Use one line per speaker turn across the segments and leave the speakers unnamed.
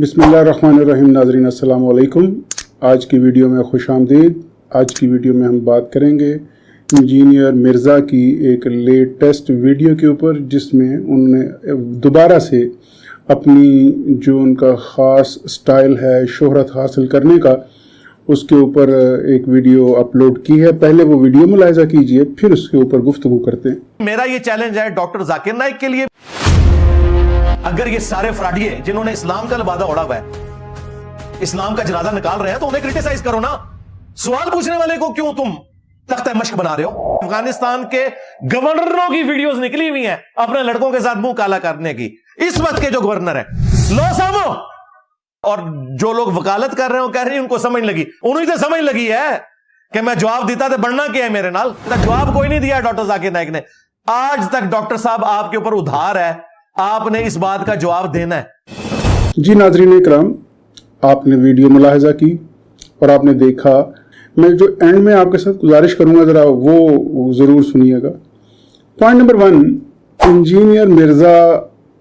बिस्मिल्लाहिर्रहमानिर्रहीम। नाज़रीन अस्सलाम वालेकुम। आज की वीडियो में खुश आमदीद। आज की वीडियो में हम बात करेंगे इंजीनियर मिर्ज़ा की एक लेटेस्ट वीडियो के ऊपर, जिसमें उन्होंने दोबारा से अपनी जो उनका ख़ास स्टाइल है शोहरत हासिल करने का, उसके ऊपर एक वीडियो अपलोड की है। पहले वो वीडियो मुलाहिज़ा कीजिए, फिर उसके ऊपर गुफ्तगू करते हैं।
मेरा ये चैलेंज है डॉक्टर जाकिर नाइक के लिए, अगर ये सारे फ्रॉडिये जिन्होंने इस्लाम का लिबादा ओढ़ा हुआ है, इस्लाम का जनाजा निकाल रहे हैं, तो उन्हें क्रिटिसाइज करो ना। सवाल पूछने वाले को क्यों तुम तख्ते मश्क बना रहे हो? अफगानिस्तान के गवर्नरों की वीडियोस निकली हुई हैं अपने लड़कों के साथ मुंह काला करने की। इस वक्त के जो गवर्नर है लो सामो, और जो लोग वकालत कर रहे हो कह रहे हैं उनको समझ लगी, उन्हें तो समझ लगी है कि मैं जवाब देता तो बढ़ना क्या है मेरे नाल। जवाब कोई नहीं दिया डॉक्टर जाकिर नाइक ने आज तक। डॉक्टर साहब आपके ऊपर उधार है, आपने इस बात का जवाब देना है।
जी नाज़रीन इकराम, आपने वीडियो मुलाहिज़ा की और आपने देखा। मैं जो एंड में आपके साथ गुजारिश करूंगा ज़रा वो ज़रूर सुनिएगा। पॉइंट नंबर 1, इंजीनियर मिर्ज़ा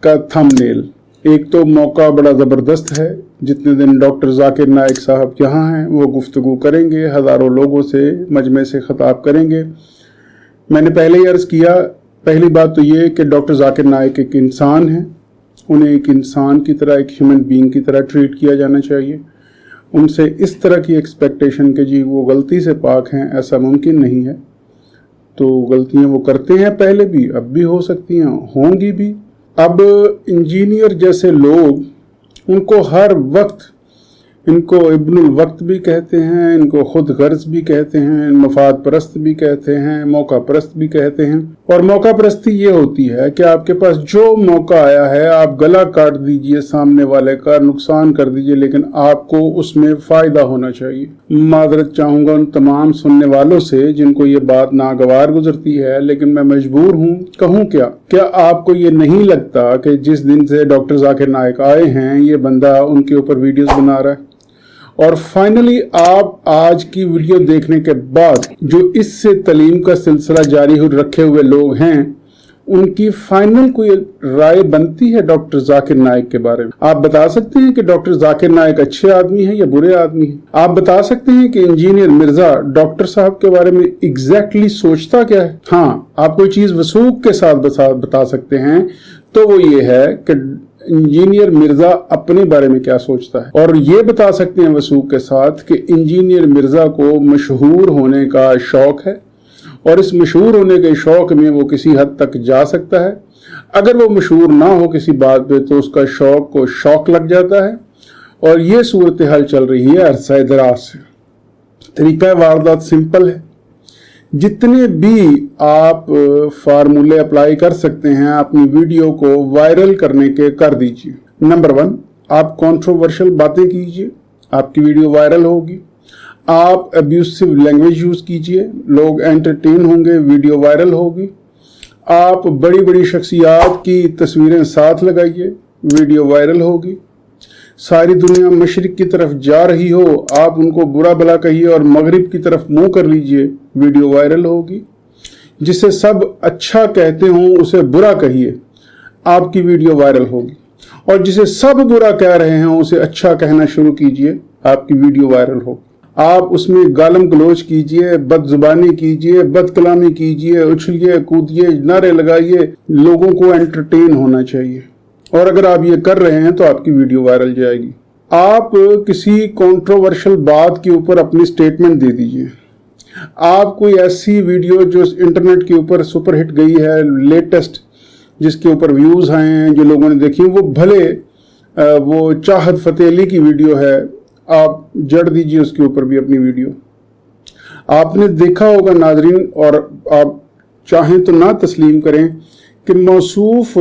का थंबनेल। एक तो मौका बड़ा ज़बरदस्त है। जितने दिन डॉक्टर जाकिर नाइक साहब यहाँ हैं वो गुफ्तगू करेंगे, हज़ारों लोगों से मजमे से ख़िताब करेंगे। मैंने पहले ही अर्ज़ किया, पहली बात तो ये कि डॉक्टर जाकिर नाइक एक इंसान है, उन्हें एक इंसान की तरह, एक ह्यूमन बीइंग की तरह ट्रीट किया जाना चाहिए। उनसे इस तरह की एक्सपेक्टेशन कि जी वो गलती से पाक हैं, ऐसा मुमकिन नहीं है। तो गलतियां वो करते हैं, पहले भी, अब भी हो सकती हैं, होंगी भी। अब इंजीनियर जैसे लोग, उनको हर वक्त, इनको इब्नुल वक्त भी कहते हैं, इनको खुद गर्ज भी कहते हैं, मफाद परस्त भी कहते हैं, मौका परस्त भी कहते हैं। और मौका परस्ती ये होती है कि आपके पास जो मौका आया है आप गला काट दीजिए, सामने वाले का नुकसान कर दीजिए, लेकिन आपको उसमें फ़ायदा होना चाहिए। माजरत चाहूँगा उन तमाम सुनने वालों से जिनको ये बात नागवार गुजरती है, लेकिन मैं मजबूर हूँ, कहूँ क्या आपको ये नहीं लगता कि जिस दिन से डॉक्टर जाकिर नाइक आए हैं ये बंदा उनके ऊपर वीडियोस बना रहा है? और फाइनली आप आज की वीडियो देखने के बाद जो इससे तालीम का सिलसिला जारी रखे हुए लोग हैं, उनकी फाइनल कोई राय बनती है डॉक्टर जाकिर नाइक के बारे में। आप बता सकते हैं कि डॉक्टर जाकिर नाइक अच्छे आदमी हैं या बुरे आदमी हैं? आप बता सकते हैं कि इंजीनियर मिर्जा डॉक्टर साहब के बारे में एग्जैक्टली सोचता क्या है? हाँ, आप कोई चीज वसूख के साथ बता सकते हैं, तो वो ये है कि इंजीनियर मिर्जा अपने बारे में क्या सोचता है। और ये बता सकते हैं वसूख के साथ कि इंजीनियर मिर्जा को मशहूर होने का शौक है, और इस मशहूर होने के शौक में वो किसी हद तक जा सकता है। अगर वो मशहूर ना हो किसी बात पे तो उसका शौक को शौक लग जाता है। और ये सूरत हाल चल रही है अरसा दराज से। तरीका वारदात सिंपल है। जितने भी आप फार्मूले अप्लाई कर सकते हैं अपनी वीडियो को वायरल करने के, कर दीजिए। नंबर 1, आप कंट्रोवर्शियल बातें कीजिए, आपकी वीडियो वायरल होगी। आप अब्यूसिव लैंग्वेज यूज कीजिए, लोग एंटरटेन होंगे, वीडियो वायरल होगी। आप बड़ी बड़ी शख्सियात की तस्वीरें साथ लगाइए, वीडियो वायरल होगी। सारी दुनिया मशरिक की तरफ जा रही हो, आप उनको बुरा भला कहिए और मगरिब की तरफ मुंह कर लीजिए, वीडियो वायरल होगी। जिसे सब अच्छा कहते हों उसे बुरा कहिए, आपकी वीडियो वायरल होगी। और जिसे सब बुरा कह रहे हैं उसे अच्छा कहना शुरू कीजिए, आपकी वीडियो वायरल होगी। आप उसमें गालम गलोच कीजिए, बदजुबानी कीजिए, बदकलामी कीजिए, उछलिए कूदिए, नारे लगाइए, लोगों को एंटरटेन होना चाहिए। और अगर आप ये कर रहे हैं तो आपकी वीडियो वायरल जाएगी। आप किसी कंट्रोवर्शियल बात के ऊपर अपनी स्टेटमेंट दे दीजिए। आप कोई ऐसी वीडियो जो इंटरनेट के ऊपर सुपर हिट गई है, लेटेस्ट, जिसके ऊपर व्यूज आए हैं, जो लोगों ने देखी, वो भले वो चाहत फतेह अली की वीडियो है, आप जड़ दीजिए उसके ऊपर भी अपनी वीडियो। आपने देखा होगा नाजरीन, और आप चाहें तो ना तस्लीम करें कि मौसूफ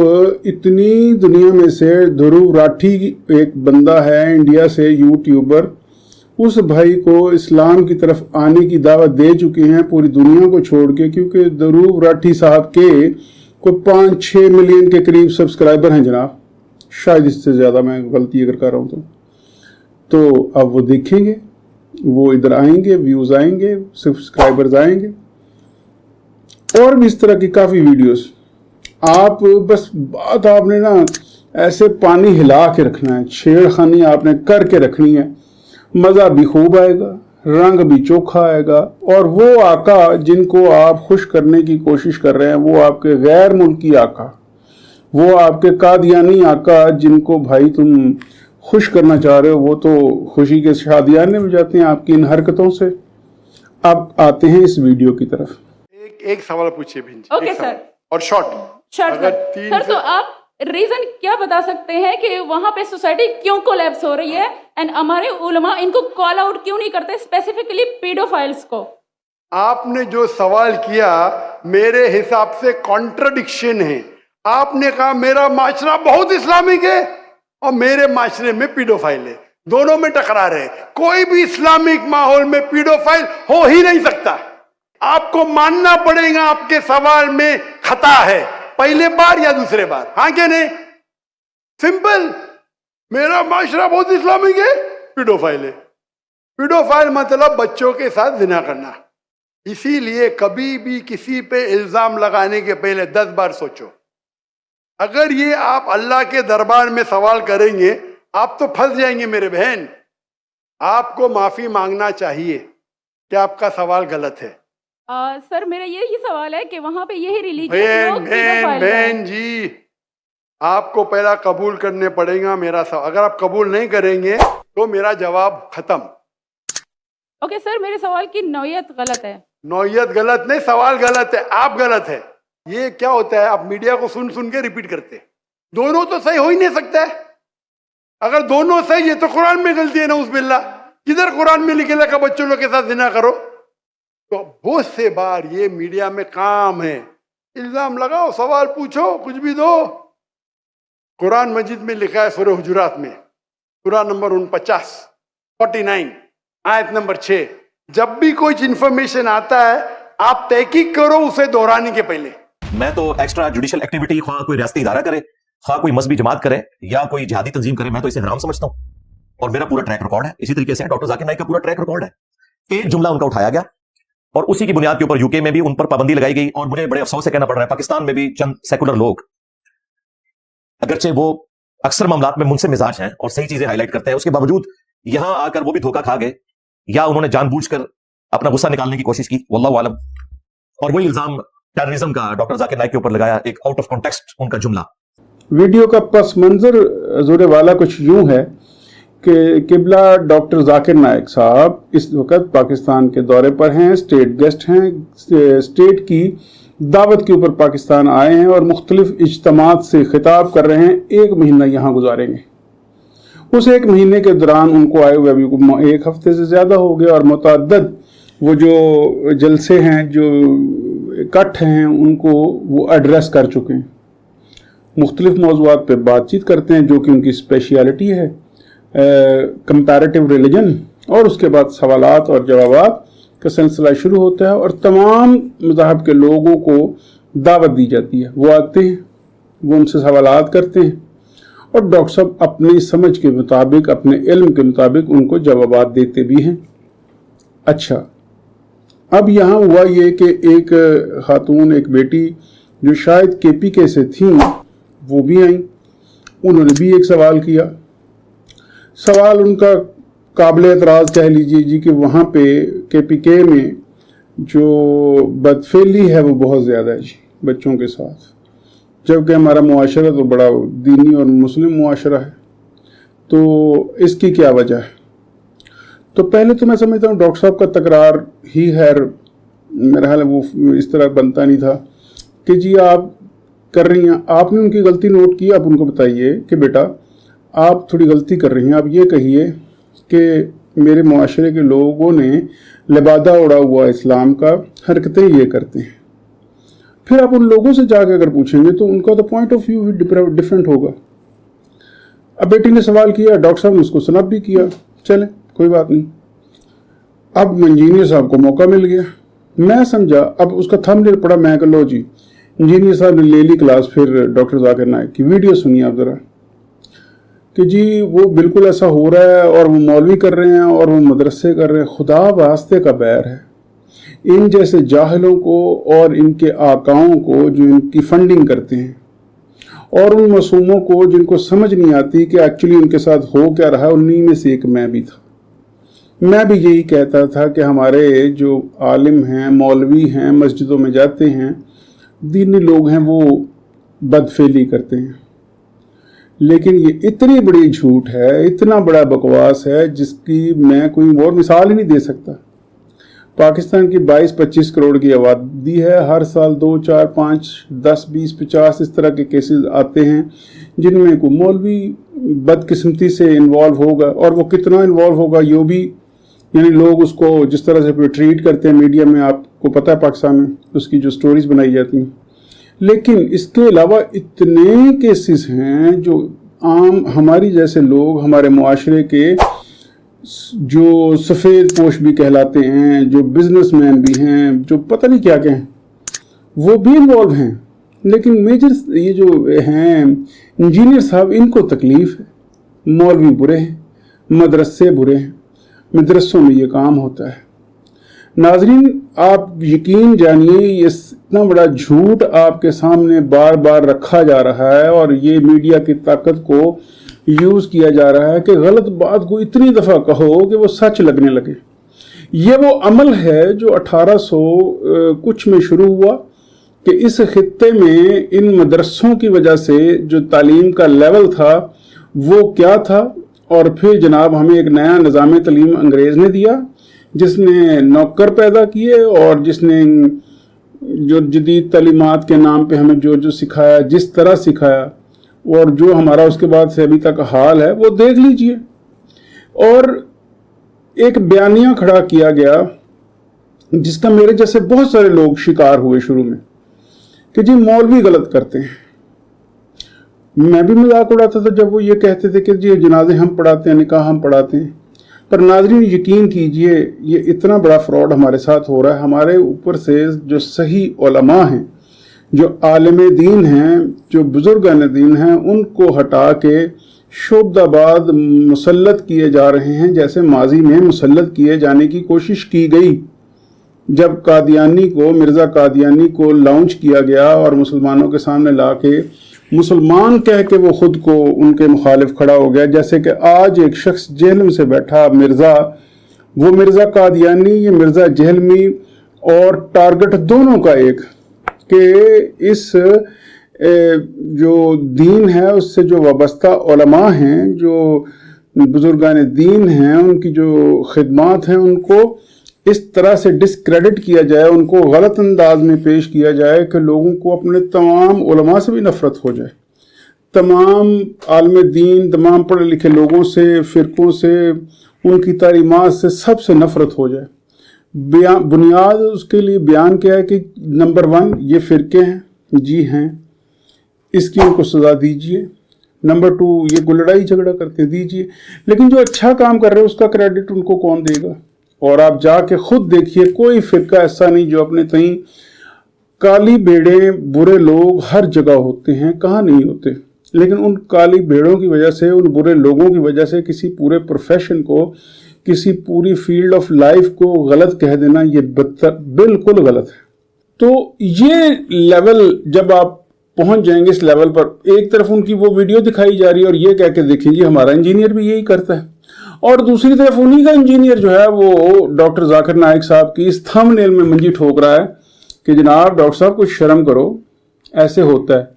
इतनी दुनिया में से ध्रुव राठी एक बंदा है इंडिया से, यूट्यूबर, उस भाई को इस्लाम की तरफ आने की दावत दे चुके हैं पूरी दुनिया को छोड़ के, क्योंकि ध्रुव राठी साहब के कोई 5-6 मिलियन के करीब सब्सक्राइबर हैं जनाब, शायद इससे ज़्यादा, मैं गलती अगर कर रहा हूँ तो अब वो देखेंगे, वो इधर आएंगे, व्यूज़ आएंगे, सब्सक्राइबर्स आएंगे, और भी इस तरह की काफ़ी वीडियोस। आप बस बात आपने ना ایسے پانی ہلا کے رکھنا ہے, چھیڑ خانی آپ نے کر کے رکھنی ہے, مزہ بھی خوب آئے گا, رنگ بھی چوکھا آئے گا, اور وہ آقا جن کو آپ خوش کرنے کی کوشش کر رہے ہیں, وہ آپ کے غیر ملکی آقا, وہ آپ کے قادیانی آقا جن کو بھائی تم خوش کرنا چاہ رہے ہو, وہ تو خوشی کے شادیانے میں جاتے ہیں آپ کی ان حرکتوں سے. اب آتے ہیں اس ویڈیو کی طرف.
ایک سوال پوچھیے بہن جی.
Okay sir.
اور شارٹ
سر تو آپ ریزن کیا بتا سکتے ہیں کہ وہاں پہ سوسائٹی کیوں کولیپس ہو رہی ہے, اینڈ ہمارے علماء ان کو کال آؤٹ کیوں نہیں کرتے, اسپیسیفکلی پیڈوفائلز کو؟
آپ نے جو سوال کیا میرے حساب سے کانٹرڈکشن ہے. آپ نے کہا میرا معاشرہ بہت اسلامک ہے اور میرے معاشرے میں پیڈوفائل ہے, دونوں میں ٹکرار ہے. کوئی بھی اسلامک ماحول میں پیڈوفائل ہو ہی نہیں سکتا. آپ کو ماننا پڑے گا آپ کے سوال میں خطا ہے, پہلے بار یا دوسرے بار, ہاں کہ نہیں؟ سمپل. میرا معاشرہ بہت اسلامک ہے, پیڈوفائل ہے. پیڈوفائل مطلب بچوں کے ساتھ زنا کرنا. اسی لیے کبھی بھی کسی پہ الزام لگانے کے پہلے 10 بار سوچو. اگر یہ آپ اللہ کے دربار میں سوال کریں گے آپ تو پھنس جائیں گے میرے بہن. آپ کو معافی مانگنا چاہیے کہ آپ کا سوال غلط ہے.
سر میرا یہی سوال ہے کہ وہاں پہ یہی ریلیجن لوگ پیڈوفائل ہیں.
بہن جی آپ کو پہلا قبول کرنے پڑے گا میرا سوال. اگر آپ قبول نہیں کریں گے تو میرا جواب ختم.
اوکے سر, میرے سوال کی نوعیت غلط ہے.
نوعیت غلط نہیں, سوال غلط ہے, آپ غلط ہے. یہ کیا ہوتا ہے, آپ میڈیا کو سن سن کے ریپیٹ کرتے. دونوں تو صحیح ہو ہی نہیں سکتا ہے. اگر دونوں صحیح, یہ تو قرآن میں غلطی ہے نعوذ باللہ. کدھر قرآن میں لکھے لگا بچوں لوگ کے ساتھ زنا کرو؟ تو بہت سے بار یہ میڈیا میں کام ہے, الزام لگاؤ, سوال پوچھو, کچھ بھی دو. قرآن مجید میں لکھا ہے سورہ حجرات میں, سورہ نمبر 49 آیت نمبر 6, جب بھی کوئی انفارمیشن آتا ہے آپ تحقیق کرو اسے دہرانے کے پہلے.
میں تو ایکسٹرا جوڈیشل ایکٹیویٹی خواہ کوئی ریاستی ادارہ کرے, خواہ کوئی مذہبی جماعت کرے یا کوئی جہادی تنظیم کرے, میں تو اسے حرام سمجھتا ہوں. اور میرا پورا ٹریک ریکارڈ ہے. اسی طریقے سے ڈاکٹر ذاکر نائک کا پورا ٹریک ریکارڈ ہے. ایک جملہ ان کا اٹھایا گیا اور اسی کی بنیاد کے اوپر یو کے میں بھی ان پر پابندی لگائی گئی. اور مجھے بڑے افسوس سے کہنا پڑ رہا ہے پاکستان میں بھی چند سیکولر لوگ, اگرچہ وہ اکثر معاملات میں منصف مزاج ہیں اور صحیح چیزیں ہائی لائٹ کرتے ہیں, اس کے باوجود یہاں آ کر وہ بھی دھوکہ کھا گئے یا انہوں نے جان بوجھ کر اپنا غصہ نکالنے کی کوشش کی, واللہ عالم. اور وہی الزام ٹیررزم کا ڈاکٹر ذاکر نائک کے اوپر لگایا, ایک آؤٹ آف کانٹیکسٹ ان کا جملہ.
ویڈیو کا پس منظر زور والا کچھ یوں ہے کہ قبلہ ڈاکٹر ذاکر نائک صاحب اس وقت پاکستان کے دورے پر ہیں, اسٹیٹ گیسٹ ہیں, اسٹیٹ کی دعوت کے اوپر پاکستان آئے ہیں اور مختلف اجتماعات سے خطاب کر رہے ہیں. 1 مہینہ یہاں گزاریں گے. اس 1 مہینے کے دوران ان کو آئے ہوئے ابھی 1 ہفتے سے زیادہ ہو گیا, اور متعدد وہ جو جلسے ہیں, جو کٹ ہیں, ان کو وہ ایڈریس کر چکے ہیں. مختلف موضوعات پہ بات چیت کرتے ہیں جو کہ ان کی اسپیشیلٹی ہے, کمپیریٹیو ریلیجن, اور اس کے بعد سوالات اور جوابات کا سلسلہ شروع ہوتا ہے اور تمام مذاہب کے لوگوں کو دعوت دی جاتی ہے. وہ آتے ہیں, وہ ان سے سوالات کرتے ہیں اور ڈاکٹر صاحب اپنی سمجھ کے مطابق, اپنے علم کے مطابق ان کو جوابات دیتے بھی ہیں. اچھا, اب یہاں ہوا یہ کہ ایک خاتون, ایک بیٹی جو شاید کے پی کے سے تھیں, وہ بھی آئیں. انہوں نے بھی ایک سوال کیا. سوال ان کا قابل اعتراض کہہ لیجیے جی کہ وہاں پہ کے پی کے میں جو بدفعلی ہے وہ بہت زیادہ ہے جی بچوں کے ساتھ, جبکہ ہمارا معاشرہ تو بڑا دینی اور مسلم معاشرہ ہے. تو اس کی کیا وجہ ہے؟ تو پہلے تو میں سمجھتا ہوں ڈاکٹر صاحب کا تکرار ہی ہے, میرا خیال ہے وہ اس طرح بنتا نہیں تھا کہ جی آپ کر رہی ہیں, آپ نے ان کی غلطی نوٹ کی, آپ ان کو بتائیے کہ بیٹا آپ تھوڑی غلطی کر رہی ہیں, آپ یہ کہیے کہ میرے معاشرے کے لوگوں نے لبادہ اڑا ہوا اسلام کا حرکتیں یہ کرتے ہیں. پھر آپ ان لوگوں سے جا کے اگر پوچھیں گے تو ان کا تو پوائنٹ آف ویو ڈفرینٹ ہوگا. اب بیٹی نے سوال کیا, ڈاکٹر صاحب نے اس کو سنپ بھی کیا, چلیں کوئی بات نہیں. اب انجینئر صاحب کو موقع مل گیا, میں سمجھا اب اس کا تھم نیل پڑا, میں کہ لو جی انجینئر صاحب نے لے لی کلاس. پھر ڈاکٹر ذاکر نائک کی ویڈیو سنیے آپ ذرا کہ جی وہ بالکل ایسا ہو رہا ہے اور وہ مولوی کر رہے ہیں اور وہ مدرسے کر رہے ہیں. خدا واسطے کا بیر ہے ان جیسے جاہلوں کو اور ان کے آقاؤں کو جو ان کی فنڈنگ کرتے ہیں اور उन मासूमों को जिनको समझ नहीं आती कि एक्चुअली उनके साथ हो क्या रहा है, उन्हीं में से एक मैं भी था। मैं भी यही कहता था कि हमारे जो आलिम हैं, मौलवी हैं, मस्जिदों में जाते हैं, दीनी लोग हैं, वो बदफेली करते हैं। लेकिन ये इतनी बड़ी झूठ है, इतना बड़ा बकवास है, जिसकी मैं कोई और मिसाल ही नहीं दे सकता। पाकिस्तान की 22-25 करोड़ की आबादी है। हर साल 2, 4, 5, 10, 20, 50 इस तरह के केसेस आते हैं जिनमें कोई मौलवी बदकिस्मती से इन्वॉल्व होगा, और वो कितना इन्वॉल्व होगा ये भी, यानी लोग उसको जिस तरह से ट्रीट करते हैं मीडिया में, आपको पता है पाकिस्तान में उसकी जो स्टोरीज बनाई जाती हैं। लेकिन इसके अलावा इतने केसेस हैं जो आम हमारी जैसे लोग, हमारे मुआशरे के जो सफ़ेद पोश भी कहलाते हैं, जो बिजनेसमैन भी हैं, जो पता नहीं क्या कहें, वो भी इन्वॉल्व हैं। लेकिन मेजर ये जो हैं इंजीनियर साहब, इनको तकलीफ़ है। मौलवी बुरे हैं, मदरसे बुरे हैं, मदरसों में ये काम होता है। नाजरीन, आप यकीन जानिए, ये इतना बड़ा झूठ आपके सामने बार बार रखा जा रहा है, और ये मीडिया की ताकत को यूज़ किया जा रहा है कि गलत बात को इतनी दफ़ा कहो कि वो सच लगने लगे। ये वो अमल है जो 1800 कुछ में शुरू हुआ कि इस खित्ते में इन मदरसों की वजह से जो तालीम का लेवल था वो क्या था, और फिर जनाब हमें एक नया निज़ाम तालीम अंग्रेज़ ने दिया, जिसने नौकर पैदा किए, और जिसने जो जदीद तालीमात के नाम पे हमें जो जो सिखाया, जिस तरह सिखाया, और जो हमारा उसके बाद से अभी तक हाल है वो देख लीजिए। और एक बयानिया खड़ा किया गया जिसका मेरे जैसे बहुत सारे लोग शिकार हुए शुरू में, कि जी मौलवी गलत करते हैं। मैं भी मजाक उड़ाता था जब वो ये कहते थे कि जी जनाजे हम पढ़ाते हैं, निकाह हम पढ़ाते हैं। पर नाज़रीन यकीन कीजिए, ये इतना बड़ा फ्रॉड हमारे साथ हो रहा है। हमारे ऊपर से जो सही उलमा हैं, जो आलिम दीन हैं, जो बुजुर्गान दीन हैं, उनको हटा के शोबदाबाद मुसल्लत किए जा रहे हैं, जैसे माजी में मुसल्लत किए जाने की कोशिश की गई। जब कादियानी को, मिर्ज़ा कादियानी को लॉन्च किया गया और मुसलमानों के सामने ला के मुसलमान कह के वो खुद को उनके मुखालिफ खड़ा हो गया। जैसे कि आज एक शख्स जेहलम से बैठा मिर्ज़ा, वो मिर्ज़ा कादियानी, ये मिर्ज़ा जहलमी, और टारगेट दोनों का एक, कि इस जो दीन है उससे जो वाबस्ता उलमा हैं, जो बुजुर्गान दीन हैं, उनकी जो खिदमात हैं, उनको इस तरह से डिस्क्रेडिट किया जाए, उनको गलत अंदाज में पेश किया जाए कि लोगों को अपने तमाम उलमा से भी नफरत हो जाए, तमाम आलम दीन, तमाम पढ़े लिखे लोगों से, फ़िरक़ों से, उनकी तालीमात से, सबसे नफरत हो जाए। बुनियाद उसके लिए बयान क्या है कि नंबर 1 ये फ़िरके हैं, जी हैं, इसकी उनको सज़ा दीजिए। नंबर 2 ये कोई लड़ाई झगड़ा करते दीजिए। लेकिन जो अच्छा काम कर रहे हैं उसका क्रेडिट उनको कौन देगा? और आप जाके खुद देखिए, कोई फ़िरका ऐसा नहीं जो अपने तहीं, काली भेड़े बुरे लोग हर जगह होते हैं, कहाँ नहीं होते, लेकिन उन काली भेड़ों की वजह से, उन बुरे लोगों की वजह से किसी पूरे प्रोफेशन को, किसी पूरी फील्ड ऑफ लाइफ को गलत कह देना, ये बिल्कुल गलत है। तो ये लेवल जब आप पहुंच जाएंगे इस लेवल पर, एक तरफ उनकी वो वीडियो दिखाई जा रही है और ये कह के देखिए जी हमारा इंजीनियर भी यही करता है, और दूसरी तरफ उन्हीं का इंजीनियर जो है वो डॉक्टर जाकिर नाइक साहब की इस थंबनेल में मंजी ठोक रहा है कि जनाब डॉक्टर साहब कुछ शर्म करो, ऐसे होता है।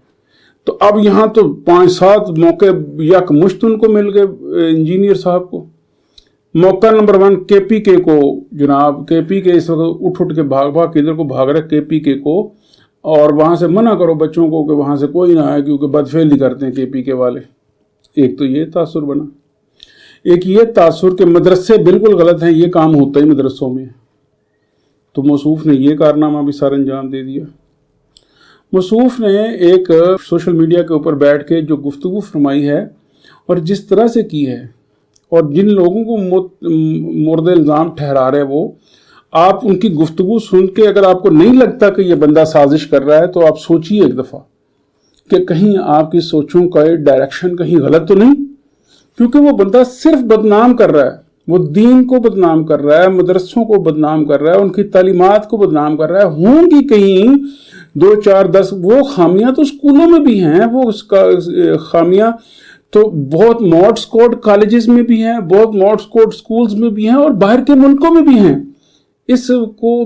तो अब यहाँ तो 5-7 मौके यकमुश्त उनको मिल गए इंजीनियर साहब को। मौका नंबर 1 KPK को, जनाब KPK इस वक्त उठ के भाग किधर को भाग रहा है, KPK को, और वहाँ से मना करो बच्चों को कि वहाँ से कोई ना आए क्योंकि बदफेली करते हैं KPK वाले। एक तो ये तासुर बना, एक ये तासुर के मदरसे बिल्कुल गलत हैं, ये काम होता ही मदरसों में। तो मौसूफ ने ये कारनामा भी सारा अंजाम दे दिया। मौसूफ ने एक सोशल मीडिया के ऊपर बैठ के जो गुफ्तगू फरमाई है और जिस तरह से की है, और जिन लोगों को मुर्द इल्ज़ाम ठहरा रहे वो, आप उनकी गुफ्तगू सुन के अगर आपको नहीं लगता कि ये बंदा साजिश कर रहा है तो आप सोचिए एक दफ़ा कि कहीं आपकी सोचों का डायरेक्शन कहीं गलत तो नहीं, क्योंकि वो बंदा सिर्फ बदनाम कर रहा है, वो दीन को बदनाम कर रहा है, मदरसों को बदनाम कर रहा है, उनकी तालीमात को बदनाम कर रहा है। होंगी कहीं 2, 4, 10 वो खामियां तो स्कूलों में भी हैं, वो उसका खामियां तो बहुत मॉड्स कोड कॉलेजेस में भी हैं, बहुत मॉड्स कोड स्कूल्स में भी हैं और बाहर के मुल्कों में भी हैं। इसको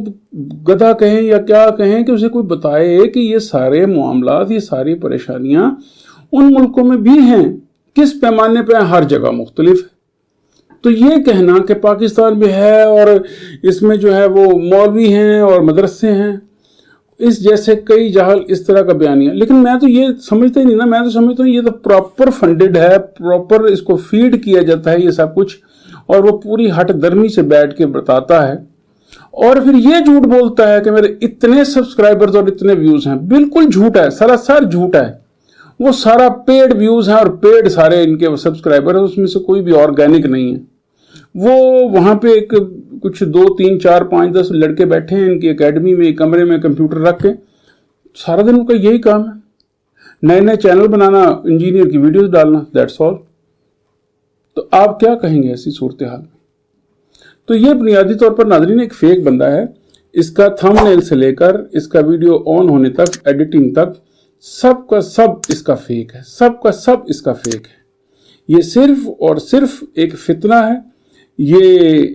गधा कहें या क्या कहें कि उसे कोई बताए कि ये सारे मामलात, ये सारी परेशानियां उन मुल्कों में भी हैं, किस पैमाने पे हर जगह मुख्तलिफ है। तो ये कहना कि पाकिस्तान में है और इसमें जो है वो मौलवी हैं और मदरसे हैं, इस जैसे कई जहाल इस तरह का बयानिया, लेकिन मैं तो ये समझता ही नहीं ना, मैं तो समझता हूँ ये तो प्रॉपर फंडेड है, प्रॉपर इसको फीड किया जाता है ये सब कुछ, और वो पूरी हट दर्मी से बैठ के बताता है और फिर ये झूठ बोलता है कि मेरे इतने सब्सक्राइबर्स और इतने व्यूज हैं। बिल्कुल झूठ है, सरासर झूठ है। वो सारा पेड व्यूज हैं और पेड सारे इनके सब्सक्राइबर हैं, उसमें से कोई भी ऑर्गेनिक नहीं है। वो वहां पे एक कुछ 2, 3, 4, 5, 10 लड़के बैठे हैं इनकी एकेडमी में, एक कमरे में कंप्यूटर रख के, सारा दिन उनका यही काम है, नए नए चैनल बनाना, इंजीनियर की वीडियोस डालना, दैट्स ऑल। तो आप क्या कहेंगे ऐसी सूरत हाल में? तो ये बुनियादी तौर पर नाज़रीन एक फेक बंदा है। इसका थंबनेल से लेकर इसका वीडियो ऑन होने तक, एडिटिंग तक, सब का सब इसका फेक है, सब का सब इसका फेक है। ये सिर्फ और सिर्फ एक फितना है, ये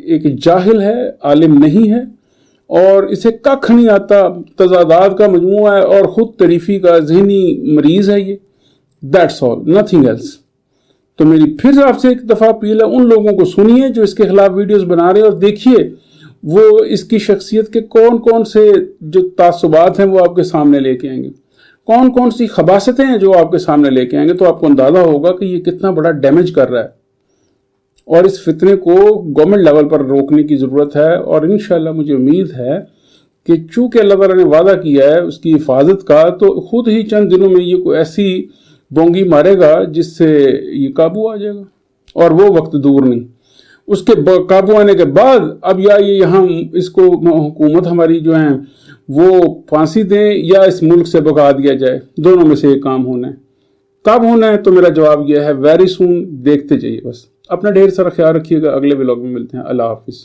एक जाहिल है, आलिम नहीं है और इसे कख नहीं आता, तजादात का मजमूआ है और खुद तरीफी का जहनी मरीज है ये, दैट्स ऑल, नथिंग एल्स। तो मेरी फिर आपसे एक दफ़ा अपील है, उन लोगों को सुनिए जो इसके खिलाफ वीडियोस बना रहे हैं और देखिए वो इसकी शख्सियत के कौन कौन से जो तासुबात हैं वो आपके सामने लेके आएंगे, कौन कौन सी खबासतें हैं जो आपके सामने लेके आएंगे, तो आपको अंदाजा होगा कि ये कितना बड़ा डैमेज कर रहा है। और इस फितने को गवर्नमेंट लेवल पर रोकने की ज़रूरत है और इंशाल्लाह मुझे उम्मीद है कि चूँकि अल्लाह ताला ने वादा किया है उसकी हिफाजत का, तो खुद ही चंद दिनों में ये कोई ऐसी बोंगी मारेगा जिससे ये काबू आ जाएगा और वो वक्त दूर नहीं। उसके काबू आने के बाद अब या ये यहाँ इसको हुकूमत हमारी जो है वो फांसी दें या इस मुल्क से भगा दिया जाए, दोनों में से एक काम होना है। कब होना है? तो मेरा जवाब यह है वेरी सून, देखते जाइए बस। अपना ढेर सारा ख्याल रखिएगा, अगले व्लॉग में मिलते हैं। अल्लाह हाफिज़।